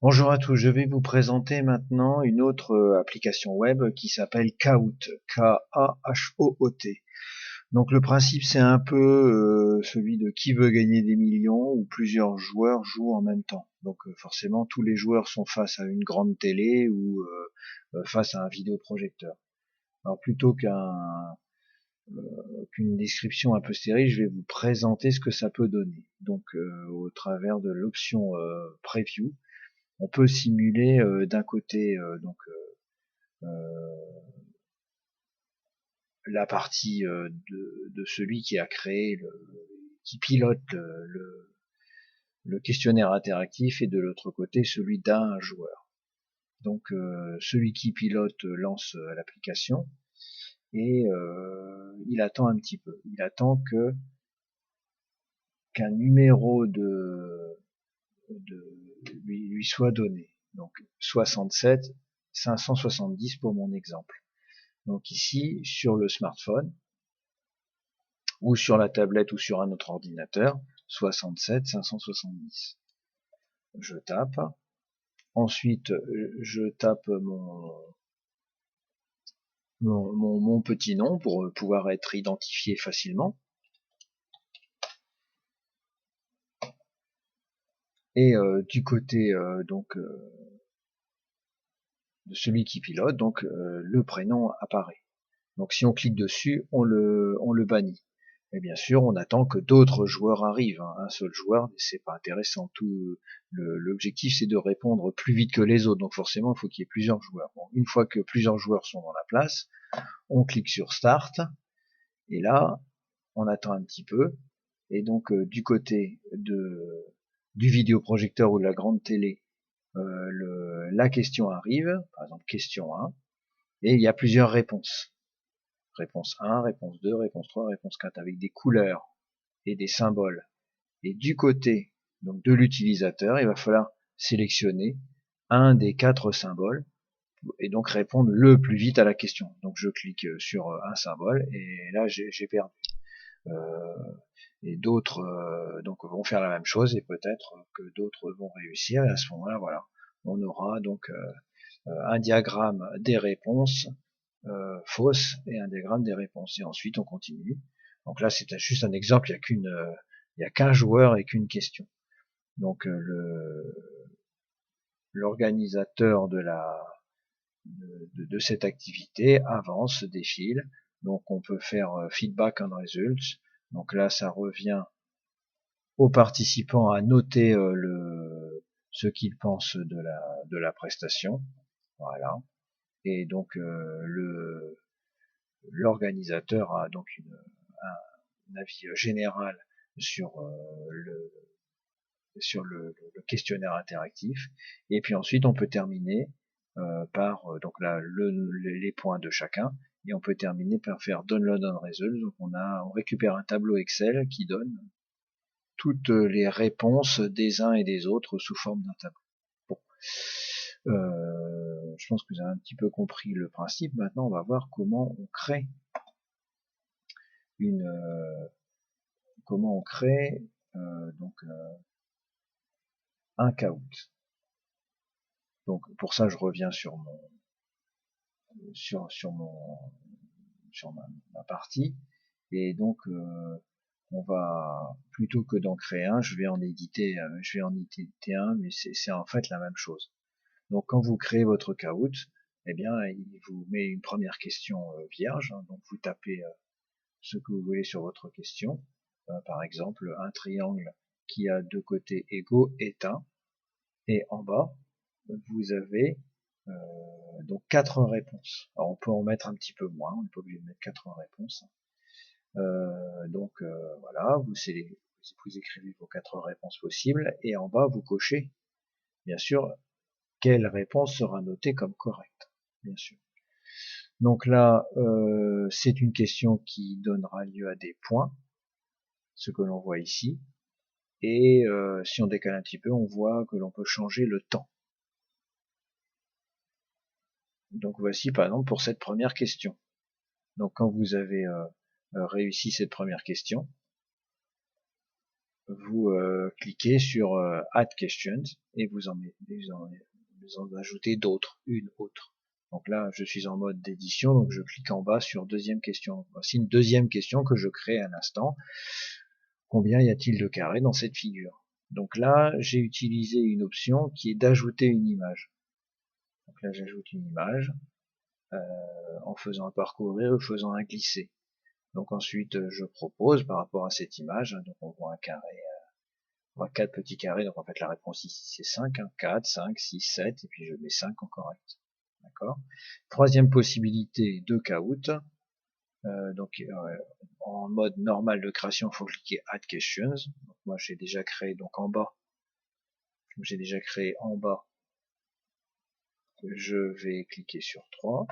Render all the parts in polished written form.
Bonjour à tous, je vais vous présenter maintenant une autre application web qui s'appelle Kahoot, K-A-H-O-O-T. Donc le principe c'est un peu celui de qui veut gagner des millions où plusieurs joueurs jouent en même temps. Donc forcément tous les joueurs sont face à une grande télé ou face à un vidéoprojecteur. Alors plutôt qu'une description un peu stérile, je vais vous présenter ce que ça peut donner. Donc au travers de l'option Preview, on peut simuler d'un côté la partie de celui qui a créé qui pilote le questionnaire interactif et de l'autre côté celui d'un joueur. Donc celui qui pilote lance l'application et il attend un petit peu. Il attend qu'un numéro lui soit donné. Donc 67, 570 pour mon exemple. Donc ici, sur le smartphone, ou sur la tablette ou sur un autre ordinateur, 67 570. Je tape. Ensuite, je tape mon petit nom pour pouvoir être identifié facilement. Et du côté de celui qui pilote, donc le prénom apparaît. Donc si on clique dessus, on le bannit. Et bien sûr, on attend que d'autres joueurs arrivent. Un seul joueur, c'est pas intéressant. L'objectif, c'est de répondre plus vite que les autres. Donc forcément, il faut qu'il y ait plusieurs joueurs. Bon, une fois que plusieurs joueurs sont dans la place, on clique sur Start. Et là, on attend un petit peu. Et donc, du côté du vidéoprojecteur ou de la grande télé, la question arrive. Par exemple, question 1. Et il y a plusieurs réponses. Réponse 1, réponse 2, réponse 3, réponse 4, avec des couleurs et des symboles. Et du côté donc de l'utilisateur, il va falloir sélectionner un des 4 symboles et donc répondre le plus vite à la question. Donc je clique sur un symbole et là j'ai perdu. Et d'autres donc vont faire la même chose et peut-être que d'autres vont réussir et à ce moment-là voilà, on aura donc un diagramme des réponses fausses et un diagramme des réponses. Et ensuite, on continue. Donc là, c'est juste un exemple. Il y a qu'un joueur et qu'une question. Donc l'organisateur de cette activité avance, défile. Donc on peut faire feedback on results. Donc là, ça revient aux participants à noter ce qu'ils pensent de la prestation. Voilà. Et donc l'organisateur a donc un avis général sur le questionnaire interactif. Et puis ensuite, on peut terminer par donc là les points de chacun. Et on peut terminer par faire download on results. Donc on récupère un tableau Excel qui donne toutes les réponses des uns et des autres sous forme d'un tableau. Bon. Je pense que vous avez un petit peu compris le principe. Maintenant, on va voir comment on crée une comment on crée un Kahoot. Donc pour ça, je reviens sur ma partie et donc on va plutôt que d'en créer un, je vais en éditer un, mais c'est en fait la même chose. Donc quand vous créez votre Kahoot, eh bien il vous met une première question vierge, hein, donc vous tapez ce que vous voulez sur votre question. Par exemple, un triangle qui a deux côtés égaux est un, et en bas, vous avez donc 4 réponses. Alors on peut en mettre un petit peu moins, on n'est pas obligé de mettre 4 réponses. Voilà, vous écrivez vos 4 réponses possibles, et en bas, vous cochez, bien sûr, quelle réponse sera notée comme correcte, bien sûr. Donc là, c'est une question qui donnera lieu à des points, ce que l'on voit ici. Et si on décale un petit peu, on voit que l'on peut changer le temps. Donc voici par exemple pour cette première question. Donc quand vous avez réussi cette première question, vous cliquez sur Add Questions et vous en ajoutez d'autres, une autre. Donc là, je suis en mode d'édition, donc je clique en bas sur deuxième question. Voici une deuxième question que je crée à l'instant. Combien y a-t-il de carrés dans cette figure? Donc là, j'ai utilisé une option qui est d'ajouter une image. Donc là, j'ajoute une image en faisant un parcourir, en faisant un glisser. Donc ensuite, je propose par rapport à cette image, donc on voit un carré, on voit 4 petits carrés, donc en fait la réponse ici c'est 5, 4, 5, 6, 7, et puis je mets 5 en correct. D'accord. Troisième possibilité de caout. Donc en mode normal de création, il faut cliquer Add Questions. Donc, moi j'ai déjà créé donc en bas. J'ai déjà créé en bas. Je vais cliquer sur 3.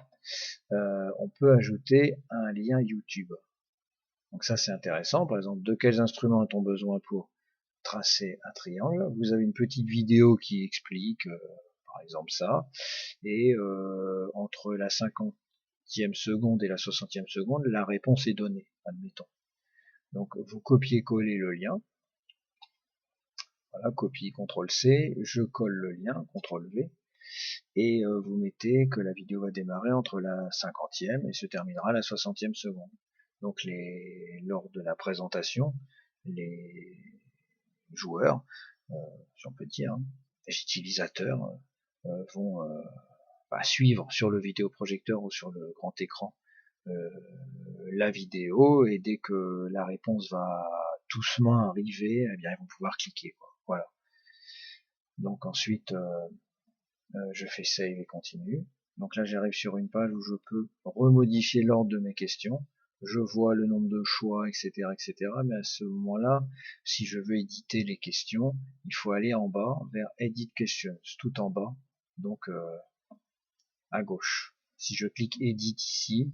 On peut ajouter un lien YouTube. Donc ça c'est intéressant. Par exemple, de quels instruments a-t-on besoin pour tracer un triangle? Vous avez une petite vidéo qui explique, par exemple ça. Et entre la 50e seconde et la 60e seconde, la réponse est donnée, admettons. Donc vous copiez-collez le lien. Voilà, copie, CTRL-C, je colle le lien, CTRL-V, et vous mettez que la vidéo va démarrer entre la 50e et se terminera à la 60e seconde. Donc lors de la présentation, les joueurs, si on peut dire, hein, les utilisateurs vont suivre sur le vidéoprojecteur ou sur le grand écran la vidéo, et dès que la réponse va doucement arriver, eh bien ils vont pouvoir cliquer, quoi. Voilà. Donc ensuite je fais save et continue. Donc là j'arrive sur une page où je peux remodifier l'ordre de mes questions. Je vois le nombre de choix, etc., etc. Mais à ce moment-là, si je veux éditer les questions, il faut aller en bas vers Edit Questions, tout en bas, donc à gauche. Si je clique Edit ici,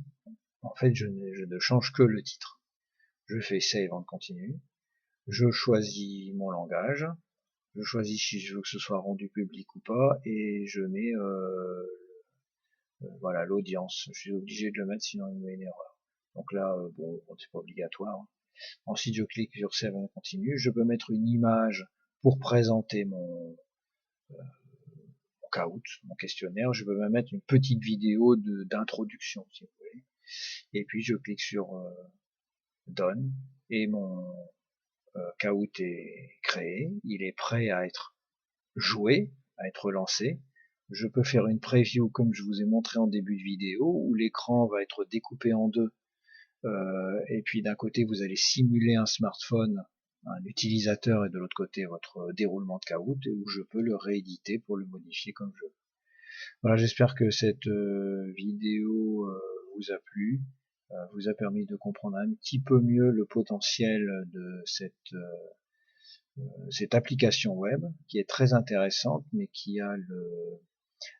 en fait je ne change que le titre. Je fais save en continu. Je choisis mon langage. Je choisis si je veux que ce soit rendu public ou pas, et je mets voilà l'audience. Je suis obligé de le mettre sinon il me met une erreur. Donc là, bon, c'est pas obligatoire. Ensuite, je clique sur Save en continu. Je peux mettre une image pour présenter mon caout, mon questionnaire. Je peux même mettre une petite vidéo d'introduction, si vous voulez. Et puis je clique sur Done, et mon caout est créé. Il est prêt à être joué, à être lancé. Je peux faire une preview comme je vous ai montré en début de vidéo, où l'écran va être découpé en deux. Et puis d'un côté vous allez simuler un smartphone, un utilisateur, et de l'autre côté votre déroulement de caout, et où je peux le rééditer pour le modifier comme je veux. Voilà, j'espère que cette vidéo vous a plu, vous a permis de comprendre un petit peu mieux le potentiel de cette application web, qui est très intéressante, mais qui a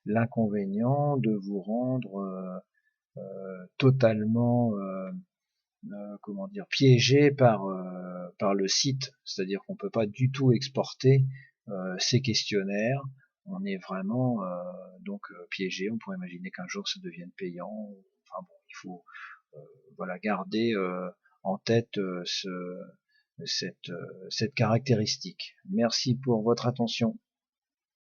l'inconvénient de vous rendre totalement comment dire, piégé par le site, c'est-à-dire qu'on peut pas du tout exporter ces questionnaires. On est vraiment donc piégé. On pourrait imaginer qu'un jour ça devienne payant. Enfin bon, il faut voilà garder en tête cette caractéristique. Merci pour votre attention.